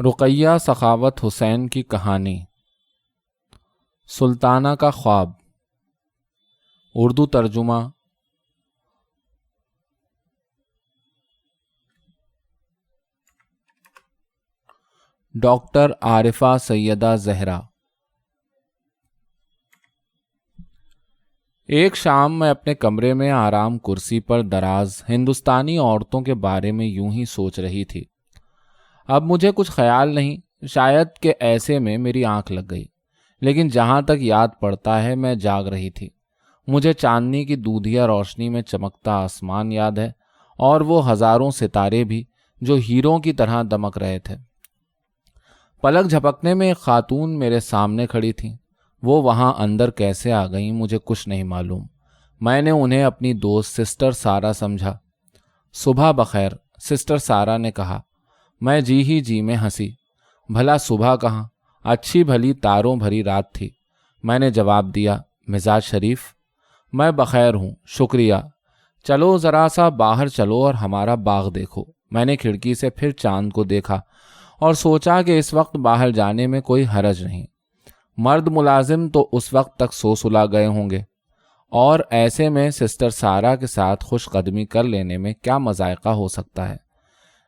رقیہ سخاوت حسین کی کہانی، سلطانہ کا خواب، اردو ترجمہ ڈاکٹر عارفہ سیدہ زہرا۔ ایک شام میں اپنے کمرے میں آرام کرسی پر دراز ہندوستانی عورتوں کے بارے میں یوں ہی سوچ رہی تھی۔ اب مجھے کچھ خیال نہیں، شاید کہ ایسے میں میری آنکھ لگ گئی، لیکن جہاں تک یاد پڑتا ہے میں جاگ رہی تھی۔ مجھے چاندنی کی دودھیا روشنی میں چمکتا آسمان یاد ہے، اور وہ ہزاروں ستارے بھی جو ہیروں کی طرح دمک رہے تھے۔ پلک جھپکنے میں ایک خاتون میرے سامنے کھڑی تھیں۔ وہ وہاں اندر کیسے آ گئیں مجھے کچھ نہیں معلوم۔ میں نے انہیں اپنی دوست سسٹر سارا سمجھا۔ صبح بخیر، سسٹر سارا نے کہا۔ میں جی ہی جی میں ہنسی۔ بھلا صبح کہاں، اچھی بھلی تاروں بھری رات تھی۔ میں نے جواب دیا، مزاج شریف۔ میں بخیر ہوں، شکریہ۔ چلو ذرا سا باہر چلو اور ہمارا باغ دیکھو۔ میں نے کھڑکی سے پھر چاند کو دیکھا اور سوچا کہ اس وقت باہر جانے میں کوئی حرج نہیں۔ مرد ملازم تو اس وقت تک سو سلا گئے ہوں گے، اور ایسے میں سسٹر سارا کے ساتھ خوش قدمی کر لینے میں کیا مذائقہ ہو سکتا ہے۔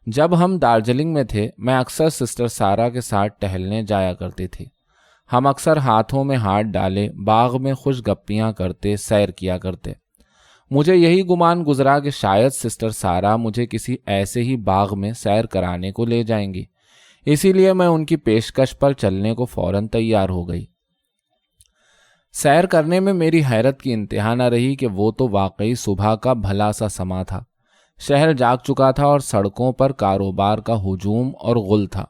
جب ہم دارجلنگ میں تھے، میں اکثر سسٹر سارا کے ساتھ ٹہلنے جایا کرتی تھی۔ ہم اکثر ہاتھوں میں ہاتھ ڈالے باغ میں خوش گپیاں کرتے سیر کیا کرتے۔ مجھے یہی گمان گزرا کہ شاید سسٹر سارا مجھے کسی ایسے ہی باغ میں سیر کرانے کو لے جائیں گی، اسی لیے میں ان کی پیشکش پر چلنے کو فوراً تیار ہو گئی۔ سیر کرنے میں میری حیرت کی انتہا نہ رہی کہ وہ تو واقعی صبح کا بھلا سا سما تھا۔ شہر جاگ چکا تھا اور سڑکوں پر کاروبار کا ہجوم اور غل تھا۔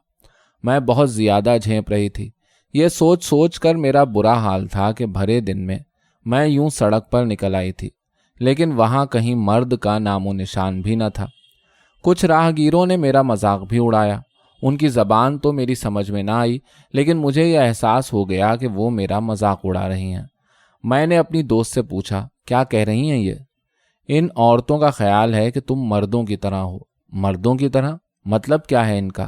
میں بہت زیادہ جھینپ رہی تھی۔ یہ سوچ سوچ کر میرا برا حال تھا کہ بھرے دن میں یوں سڑک پر نکل آئی تھی، لیکن وہاں کہیں مرد کا نام و نشان بھی نہ تھا۔ کچھ راہگیروں نے میرا مذاق بھی اڑایا۔ ان کی زبان تو میری سمجھ میں نہ آئی، لیکن مجھے یہ احساس ہو گیا کہ وہ میرا مذاق اڑا رہی ہیں۔ میں نے اپنی دوست سے پوچھا، کیا کہہ رہی ہیں یہ؟ ان عورتوں کا خیال ہے کہ تم مردوں کی طرح ہو۔ مردوں کی طرح؟ مطلب کیا ہے ان کا؟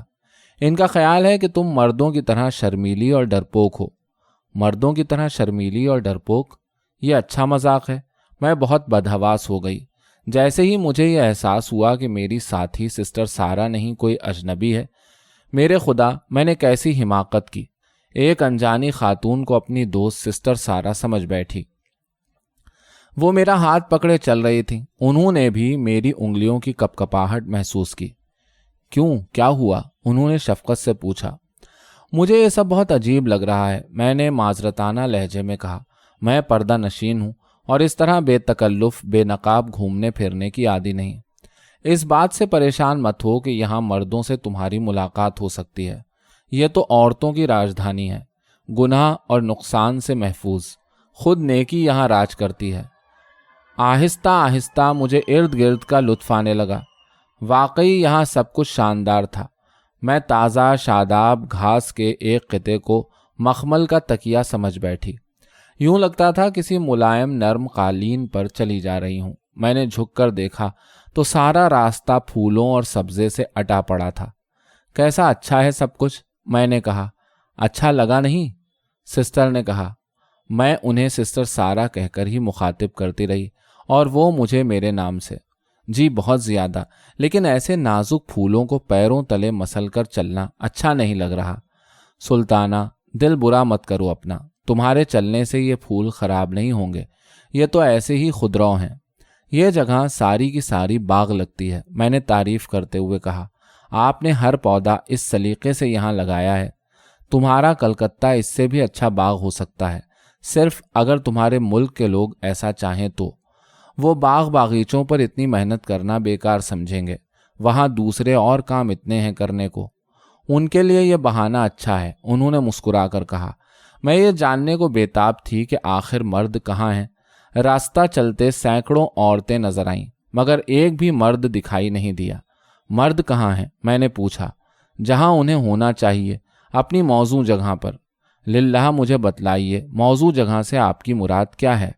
ان کا خیال ہے کہ تم مردوں کی طرح شرمیلی اور ڈرپوک ہو۔ مردوں کی طرح شرمیلی اور ڈرپوک؟ یہ اچھا مذاق ہے۔ میں بہت بدحواس ہو گئی۔ جیسے ہی مجھے یہ احساس ہوا کہ میری ساتھی سسٹر سارا نہیں کوئی اجنبی ہے، میرے خدا میں نے کیسی حماقت کی۔ ایک انجانی خاتون کو اپنی دوست سسٹر سارا سمجھ بیٹھی۔ وہ میرا ہاتھ پکڑے چل رہی تھیں۔ انہوں نے بھی میری انگلیوں کی کپکپاہٹ محسوس کی۔ کیوں، کیا ہوا؟ انہوں نے شفقت سے پوچھا۔ مجھے یہ سب بہت عجیب لگ رہا ہے، میں نے معذرتانہ لہجے میں کہا۔ میں پردہ نشین ہوں اور اس طرح بے تکلف بے نقاب گھومنے پھرنے کی عادی نہیں۔ اس بات سے پریشان مت ہو کہ یہاں مردوں سے تمہاری ملاقات ہو سکتی ہے۔ یہ تو عورتوں کی راجدھانی ہے، گناہ اور نقصان سے محفوظ۔ خود نیکی یہاں راج کرتی ہے۔ آہستہ آہستہ مجھے ارد گرد کا لطف آنے لگا۔ واقعی یہاں سب کچھ شاندار تھا۔ میں تازہ شاداب گھاس کے ایک خطے کو مخمل کا تکیہ سمجھ بیٹھی۔ یوں لگتا تھا کسی ملائم نرم قالین پر چلی جا رہی ہوں۔ میں نے جھک کر دیکھا تو سارا راستہ پھولوں اور سبزے سے اٹا پڑا تھا۔ کیسا اچھا ہے سب کچھ، میں نے کہا۔ اچھا لگا نہیں؟ سسٹر نے کہا۔ میں انہیں سسٹر سارا کہہ کر ہی مخاطب کرتی رہی، اور وہ مجھے میرے نام سے۔ جی بہت زیادہ، لیکن ایسے نازک پھولوں کو پیروں تلے مسل کر چلنا اچھا نہیں لگ رہا۔ سلطانہ، دل برا مت کرو اپنا، تمہارے چلنے سے یہ پھول خراب نہیں ہوں گے، یہ تو ایسے ہی خودرو ہیں۔ یہ جگہ ساری کی ساری باغ لگتی ہے، میں نے تعریف کرتے ہوئے کہا۔ آپ نے ہر پودا اس سلیقے سے یہاں لگایا ہے۔ تمہارا کلکتہ اس سے بھی اچھا باغ ہو سکتا ہے، صرف اگر تمہارے ملک کے لوگ ایسا چاہیں تو۔ وہ باغ باغیچوں پر اتنی محنت کرنا بیکار سمجھیں گے، وہاں دوسرے اور کام اتنے ہیں کرنے کو۔ ان کے لیے یہ بہانہ اچھا ہے، انہوں نے مسکرا کر کہا۔ میں یہ جاننے کو بےتاب تھی کہ آخر مرد کہاں ہیں۔ راستہ چلتے سینکڑوں عورتیں نظر آئیں، مگر ایک بھی مرد دکھائی نہیں دیا۔ مرد کہاں ہیں؟ میں نے پوچھا۔ جہاں انہیں ہونا چاہیے، اپنی موزوں جگہ پر۔ للہ مجھے بتلائیے، موزوں جگہ سے آپ کی مراد کیا ہے؟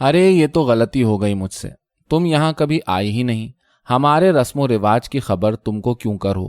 ارے یہ تو غلطی ہو گئی مجھ سے، تم یہاں کبھی آئی ہی نہیں، ہمارے رسم و رواج کی خبر تم کو کیوں کرو؟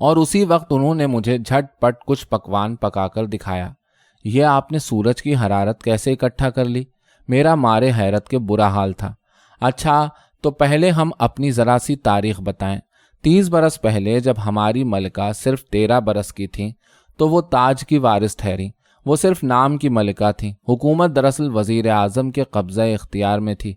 اور اسی وقت انہوں نے مجھے جھٹ پٹ کچھ پکوان پکا کر دکھایا۔ یہ آپ نے سورج کی حرارت کیسے اکٹھا کر لی؟ میرا مارے حیرت کے برا حال تھا۔ اچھا تو پہلے ہم اپنی ذرا سی تاریخ بتائیں۔ 30 برس پہلے جب ہماری ملکہ صرف 13 برس کی تھیں تو وہ تاج کی وارث ٹھہری۔ وہ صرف نام کی ملکہ تھیں، حکومت دراصل وزیر اعظم کے قبضہ اختیار میں تھی۔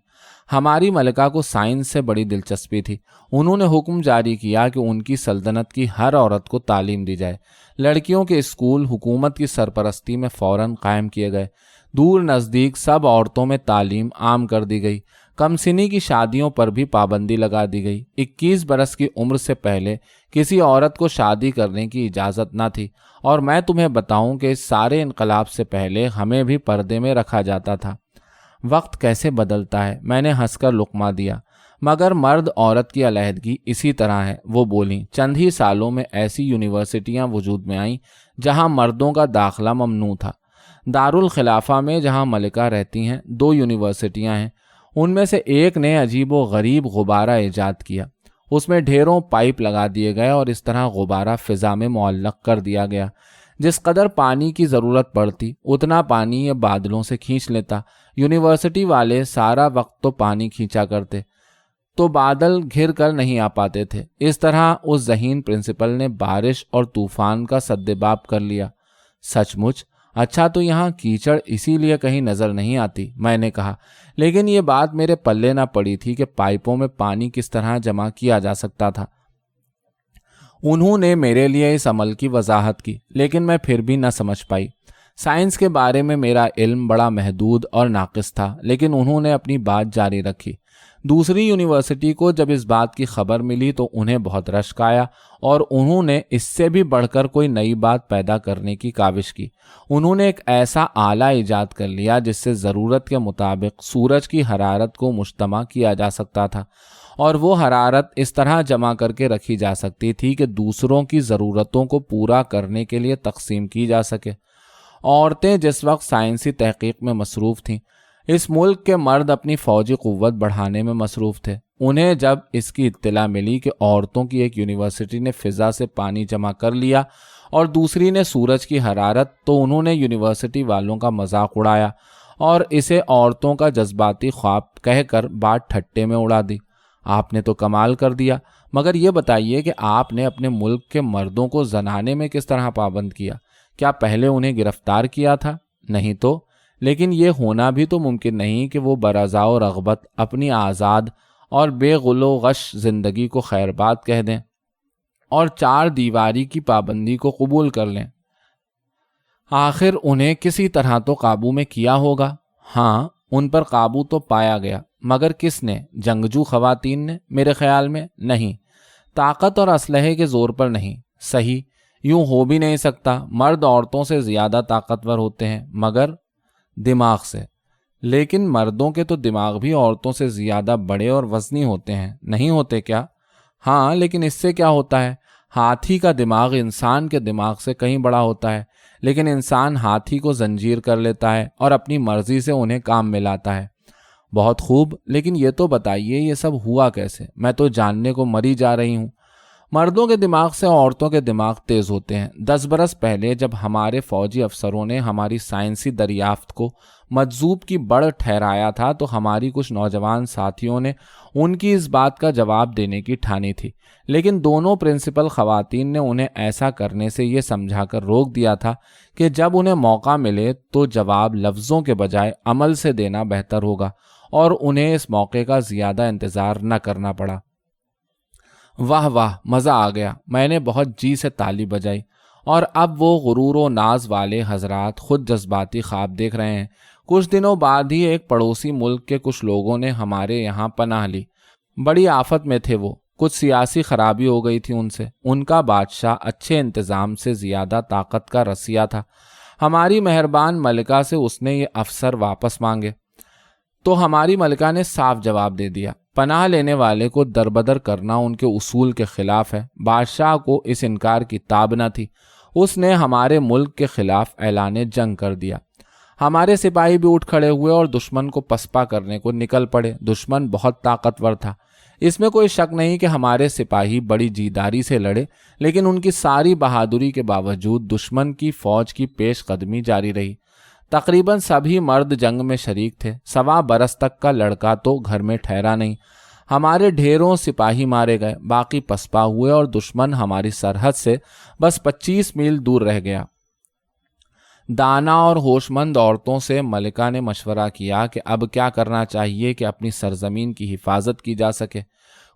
ہماری ملکہ کو سائنس سے بڑی دلچسپی تھی۔ انہوں نے حکم جاری کیا کہ ان کی سلطنت کی ہر عورت کو تعلیم دی جائے۔ لڑکیوں کے اسکول حکومت کی سرپرستی میں فوراً قائم کیے گئے۔ دور نزدیک سب عورتوں میں تعلیم عام کر دی گئی۔ کم سنی کی شادیوں پر بھی پابندی لگا دی گئی۔ 21 برس کی عمر سے پہلے کسی عورت کو شادی کرنے کی اجازت نہ تھی، اور میں تمہیں بتاؤں کہ اس سارے انقلاب سے پہلے ہمیں بھی پردے میں رکھا جاتا تھا۔ وقت کیسے بدلتا ہے، میں نے ہنس کر لقمہ دیا۔ مگر مرد عورت کی علیحدگی اسی طرح ہے، وہ بولیں۔ چند ہی سالوں میں ایسی یونیورسٹیاں وجود میں آئیں جہاں مردوں کا داخلہ ممنوع تھا۔ دارالخلافہ میں جہاں ملکہ رہتی ہیں 2 یونیورسٹیاں ہیں، ان میں سے ایک نے عجیب و غریب غبارہ ایجاد کیا۔ اس میں ڈھیروں پائپ لگا دیے گئے اور اس طرح غبارہ فضا میں معلق کر دیا گیا۔ جس قدر پانی کی ضرورت پڑتی اتنا پانی یہ بادلوں سے کھینچ لیتا۔ یونیورسٹی والے سارا وقت تو پانی کھینچا کرتے تو بادل گھر کر نہیں آ پاتے تھے۔ اس طرح اس ذہین پرنسپل نے بارش اور طوفان کا سدباب کر لیا۔ سچ مچ؟ اچھا تو یہاں کیچڑ اسی لیے کہیں نظر نہیں آتی، میں نے کہا۔ لیکن یہ بات میرے پلے نہ پڑی تھی کہ پائپوں میں پانی کس طرح جمع کیا جا سکتا تھا۔ انہوں نے میرے لیے اس عمل کی وضاحت کی، لیکن میں پھر بھی نہ سمجھ پائی۔ سائنس کے بارے میں میرا علم بڑا محدود اور ناقص تھا، لیکن انہوں نے اپنی بات جاری رکھی۔ دوسری یونیورسٹی کو جب اس بات کی خبر ملی تو انہیں بہت رشک آیا، اور انہوں نے اس سے بھی بڑھ کر کوئی نئی بات پیدا کرنے کی کاوش کی۔ انہوں نے ایک ایسا آلہ ایجاد کر لیا جس سے ضرورت کے مطابق سورج کی حرارت کو مجتمع کیا جا سکتا تھا، اور وہ حرارت اس طرح جمع کر کے رکھی جا سکتی تھی کہ دوسروں کی ضرورتوں کو پورا کرنے کے لیے تقسیم کی جا سکے۔ عورتیں جس وقت سائنسی تحقیق میں مصروف تھیں، اس ملک کے مرد اپنی فوجی قوت بڑھانے میں مصروف تھے۔ انہیں جب اس کی اطلاع ملی کہ عورتوں کی ایک یونیورسٹی نے فضا سے پانی جمع کر لیا اور دوسری نے سورج کی حرارت، تو انہوں نے یونیورسٹی والوں کا مذاق اڑایا اور اسے عورتوں کا جذباتی خواب کہہ کر بات ٹھٹے میں اڑا دی۔ آپ نے تو کمال کر دیا، مگر یہ بتائیے کہ آپ نے اپنے ملک کے مردوں کو زنانے میں کس طرح پابند کیا؟ کیا پہلے انہیں گرفتار کیا تھا؟ نہیں تو۔ لیکن یہ ہونا بھی تو ممکن نہیں کہ وہ برضا و رغبت اپنی آزاد اور بے غل و غش زندگی کو خیر بات کہہ دیں اور 4 دیواری کی پابندی کو قبول کر لیں۔ آخر انہیں کسی طرح تو قابو میں کیا ہوگا۔ ہاں، ان پر قابو تو پایا گیا، مگر کس نے؟ جنگجو خواتین نے؟ میرے خیال میں نہیں۔ طاقت اور اسلحے کے زور پر نہیں۔ صحیح، یوں ہو بھی نہیں سکتا۔ مرد عورتوں سے زیادہ طاقتور ہوتے ہیں، مگر دماغ سے۔ لیکن مردوں کے تو دماغ بھی عورتوں سے زیادہ بڑے اور وزنی ہوتے ہیں، نہیں ہوتے کیا؟ ہاں، لیکن اس سے کیا ہوتا ہے؟ ہاتھی کا دماغ انسان کے دماغ سے کہیں بڑا ہوتا ہے، لیکن انسان ہاتھی کو زنجیر کر لیتا ہے اور اپنی مرضی سے انہیں کام میں لاتا ہے۔ بہت خوب، لیکن یہ تو بتائیے یہ سب ہوا کیسے؟ میں تو جاننے کو مری جا رہی ہوں۔ مردوں کے دماغ سے عورتوں کے دماغ تیز ہوتے ہیں۔ 10 برس پہلے جب ہمارے فوجی افسروں نے ہماری سائنسی دریافت کو مجذوب کی بڑھ ٹھہرایا تھا تو ہماری کچھ نوجوان ساتھیوں نے ان کی اس بات کا جواب دینے کی ٹھانی تھی، لیکن دونوں پرنسپل خواتین نے انہیں ایسا کرنے سے یہ سمجھا کر روک دیا تھا کہ جب انہیں موقع ملے تو جواب لفظوں کے بجائے عمل سے دینا بہتر ہوگا، اور انہیں اس موقع کا زیادہ انتظار نہ کرنا پڑا۔ واہ واہ، مزہ آ گیا۔ میں نے بہت جی سے تالی بجائی۔ اور اب وہ غرور و ناز والے حضرات خود جذباتی خواب دیکھ رہے ہیں۔ کچھ دنوں بعد ہی ایک پڑوسی ملک کے کچھ لوگوں نے ہمارے یہاں پناہ لی۔ بڑی آفت میں تھے وہ، کچھ سیاسی خرابی ہو گئی تھی ان سے۔ ان کا بادشاہ اچھے انتظام سے زیادہ طاقت کا رسیا تھا۔ ہماری مہربان ملکہ سے اس نے یہ افسر واپس مانگے تو ہماری ملکہ نے صاف جواب دے دیا، پناہ لینے والے کو دربدر کرنا ان کے اصول کے خلاف ہے۔ بادشاہ کو اس انکار کی تاب نہ تھی۔ اس نے ہمارے ملک کے خلاف اعلان جنگ کر دیا۔ ہمارے سپاہی بھی اٹھ کھڑے ہوئے اور دشمن کو پسپا کرنے کو نکل پڑے۔ دشمن بہت طاقتور تھا۔ اس میں کوئی شک نہیں کہ ہمارے سپاہی بڑی جیداری سے لڑے، لیکن ان کی ساری بہادری کے باوجود دشمن کی فوج کی پیش قدمی جاری رہی۔ تقریباً سبھی مرد جنگ میں شریک تھے، 1.25 برس تک کا لڑکا تو گھر میں ٹھہرا نہیں۔ ہمارے ڈھیروں سپاہی مارے گئے، باقی پسپا ہوئے اور دشمن ہماری سرحد سے بس 25 میل دور رہ گیا۔ دانا اور ہوش مند عورتوں سے ملکہ نے مشورہ کیا کہ اب کیا کرنا چاہیے کہ اپنی سرزمین کی حفاظت کی جا سکے۔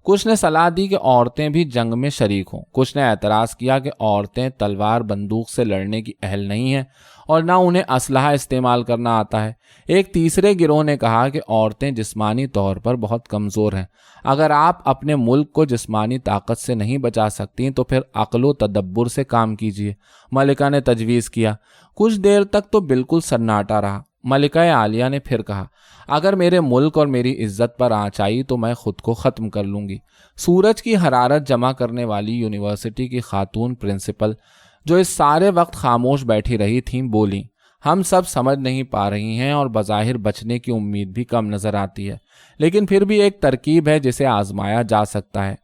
کچھ نے صلاح دی کہ عورتیں بھی جنگ میں شریک ہوں، کچھ نے اعتراض کیا کہ عورتیں تلوار بندوق سے لڑنے کی اہل نہیں ہیں اور نہ انہیں اسلحہ استعمال کرنا آتا ہے۔ ایک تیسرے گروہ نے کہا کہ عورتیں جسمانی طور پر بہت کمزور ہیں، اگر آپ اپنے ملک کو جسمانی طاقت سے نہیں بچا سکتی تو پھر عقل و تدبر سے کام کیجیے، ملکہ نے تجویز کیا۔ کچھ دیر تک تو بالکل سناٹا رہا۔ ملکہ عالیہ نے پھر کہا، اگر میرے ملک اور میری عزت پر آنچ آئی تو میں خود کو ختم کر لوں گی۔ سورج کی حرارت جمع کرنے والی یونیورسٹی کی خاتون پرنسپل، جو اس سارے وقت خاموش بیٹھی رہی تھیں، بولیں، ہم سب سمجھ نہیں پا رہی ہیں اور بظاہر بچنے کی امید بھی کم نظر آتی ہے، لیکن پھر بھی ایک ترکیب ہے جسے آزمایا جا سکتا ہے۔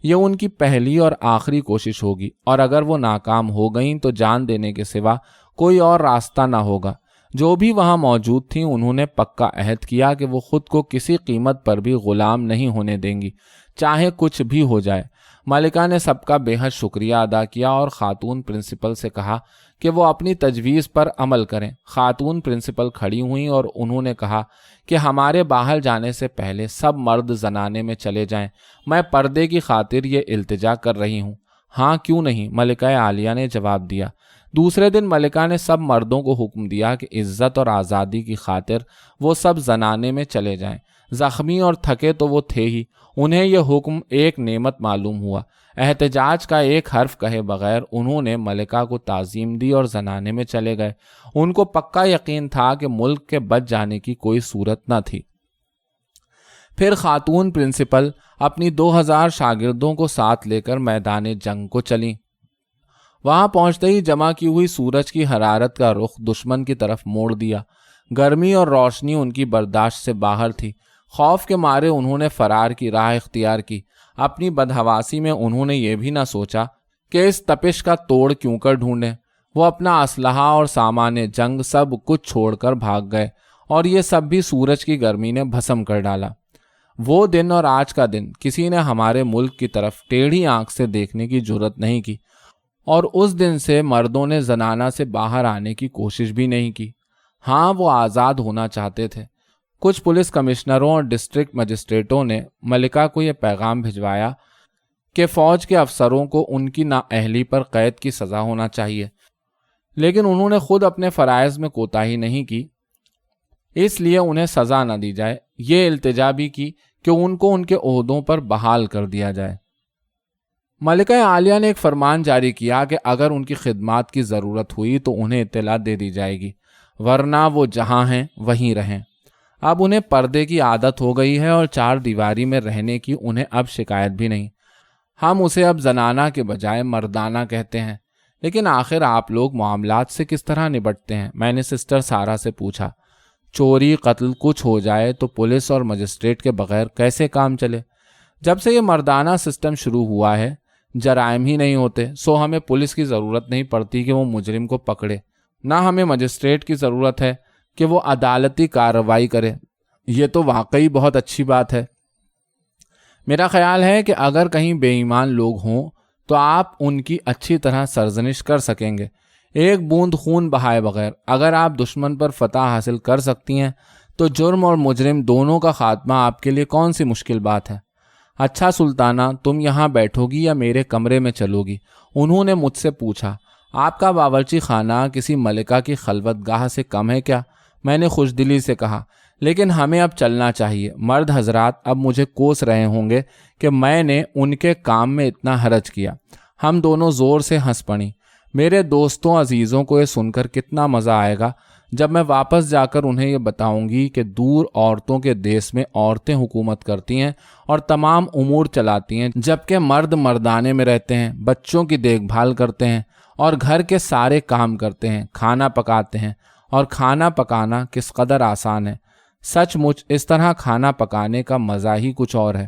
یہ ان کی پہلی اور آخری کوشش ہوگی، اور اگر وہ ناکام ہو گئیں تو جان دینے کے سوا کوئی اور راستہ نہ ہوگا۔ جو بھی وہاں موجود تھیں انہوں نے پکا عہد کیا کہ وہ خود کو کسی قیمت پر بھی غلام نہیں ہونے دیں گی، چاہے کچھ بھی ہو جائے۔ ملکہ نے سب کا بے حد شکریہ ادا کیا اور خاتون پرنسپل سے کہا کہ وہ اپنی تجویز پر عمل کریں۔ خاتون پرنسپل کھڑی ہوئیں اور انہوں نے کہا کہ ہمارے باہر جانے سے پہلے سب مرد زنانے میں چلے جائیں، میں پردے کی خاطر یہ التجا کر رہی ہوں۔ ہاں کیوں نہیں، ملکہ عالیہ نے جواب دیا۔ دوسرے دن ملکہ نے سب مردوں کو حکم دیا کہ عزت اور آزادی کی خاطر وہ سب زنانے میں چلے جائیں۔ زخمی اور تھکے تو وہ تھے ہی، انہیں یہ حکم ایک نعمت معلوم ہوا۔ احتجاج کا ایک حرف کہے بغیر انہوں نے ملکہ کو تعظیم دی اور زنانے میں چلے گئے۔ ان کو پکا یقین تھا کہ ملک کے بچ جانے کی کوئی صورت نہ تھی۔ پھر خاتون پرنسپل اپنی 2000 شاگردوں کو ساتھ لے کر میدان جنگ کو چلیں۔ وہاں پہنچتے ہی جمع کی ہوئی سورج کی حرارت کا رخ دشمن کی طرف موڑ دیا۔ گرمی اور روشنی ان کی برداشت سے باہر تھی۔ خوف کے مارے انہوں نے فرار کی راہ اختیار کی۔ اپنی بدحواسی میں انہوں نے یہ بھی نہ سوچا کہ اس تپش کا توڑ کیوں کر ڈھونڈیں۔ وہ اپنا اسلحہ اور سامان جنگ سب کچھ چھوڑ کر بھاگ گئے، اور یہ سب بھی سورج کی گرمی نے بھسم کر ڈالا۔ وہ دن اور آج کا دن کسی نے ہمارے ملک کی طرف ٹیڑھی آنکھ سے دیکھنے کی جرت نہیں کی، اور اس دن سے مردوں نے زنانہ سے باہر آنے کی کوشش بھی نہیں کی۔ ہاں، وہ آزاد ہونا چاہتے تھے۔ کچھ پولیس کمشنروں اور ڈسٹرکٹ مجسٹریٹوں نے ملکہ کو یہ پیغام بھجوایا کہ فوج کے افسروں کو ان کی نااہلی پر قید کی سزا ہونا چاہیے، لیکن انہوں نے خود اپنے فرائض میں کوتاہی نہیں کی، اس لیے انہیں سزا نہ دی جائے۔ یہ التجا بھی کی کہ ان کو ان کے عہدوں پر بحال کر دیا جائے۔ ملکہ عالیہ نے ایک فرمان جاری کیا کہ اگر ان کی خدمات کی ضرورت ہوئی تو انہیں اطلاع دے دی جائے گی، ورنہ وہ جہاں ہیں وہیں رہیں۔ اب انہیں پردے کی عادت ہو گئی ہے اور 4 دیواری میں رہنے کی انہیں اب شکایت بھی نہیں۔ ہم اسے اب زنانہ کے بجائے مردانہ کہتے ہیں۔ لیکن آخر آپ لوگ معاملات سے کس طرح نبٹتے ہیں؟ میں نے سسٹر سارا سے پوچھا۔ چوری قتل کچھ ہو جائے تو پولیس اور مجسٹریٹ کے بغیر کیسے کام چلے؟ جب سے یہ مردانہ سسٹم شروع ہوا ہے جرائم ہی نہیں ہوتے، سو ہمیں پولیس کی ضرورت نہیں پڑتی کہ وہ مجرم کو پکڑے، نہ ہمیں مجسٹریٹ کی ضرورت ہے کہ وہ عدالتی کارروائی کرے۔ یہ تو واقعی بہت اچھی بات ہے۔ میرا خیال ہے کہ اگر کہیں بے ایمان لوگ ہوں تو آپ ان کی اچھی طرح سرزنش کر سکیں گے، ایک بوند خون بہائے بغیر۔ اگر آپ دشمن پر فتح حاصل کر سکتی ہیں تو جرم اور مجرم دونوں کا خاتمہ آپ کے لیے کون سی مشکل بات ہے؟ اچھا سلطانہ، تم یہاں بیٹھو گی یا میرے کمرے میں چلو گی؟ انہوں نے مجھ سے پوچھا۔ آپ کا باورچی خانہ کسی ملکہ کی خلوت گاہ سے کم ہے کیا؟ میں نے خوش دلی سے کہا۔ لیکن ہمیں اب چلنا چاہیے۔ مرد حضرات اب مجھے کوس رہے ہوں گے کہ میں نے ان کے کام میں اتنا حرج کیا۔ ہم دونوں زور سے ہنس پڑیں۔ میرے دوستوں عزیزوں کو یہ سن کر کتنا مزہ آئے گا جب میں واپس جا کر انہیں یہ بتاؤں گی کہ دور عورتوں کے دیس میں عورتیں حکومت کرتی ہیں اور تمام امور چلاتی ہیں، جبکہ مرد مردانے میں رہتے ہیں، بچوں کی دیکھ بھال کرتے ہیں اور گھر کے سارے کام کرتے ہیں، کھانا پکاتے ہیں۔ اور کھانا پکانا کس قدر آسان ہے! سچ مچ اس طرح کھانا پکانے کا مزہ ہی کچھ اور ہے۔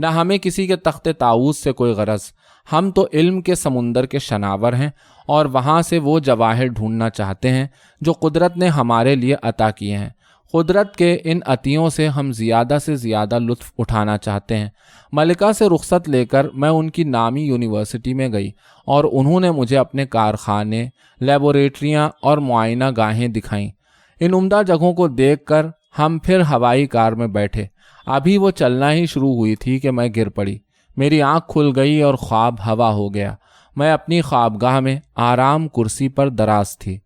نہ ہمیں کسی کے تخت طاؤس سے کوئی غرض۔ ہم تو علم کے سمندر کے شناور ہیں اور وہاں سے وہ جواہر ڈھونڈنا چاہتے ہیں جو قدرت نے ہمارے لیے عطا کیے ہیں۔ قدرت کے ان عطیوں سے ہم زیادہ سے زیادہ لطف اٹھانا چاہتے ہیں۔ ملکہ سے رخصت لے کر میں ان کی نامی یونیورسٹی میں گئی اور انہوں نے مجھے اپنے کارخانے، لیبوریٹریاں اور معائنہ گاہیں دکھائیں۔ ان عمدہ جگہوں کو دیکھ کر ہم پھر ہوائی کار میں بیٹھے۔ ابھی وہ چلنا ہی شروع ہوئی تھی کہ میں گر پڑی۔ میری آنکھ کھل گئی اور خواب ہوا ہو گیا۔ میں اپنی خوابگاہ میں آرام کرسی پر دراز تھی۔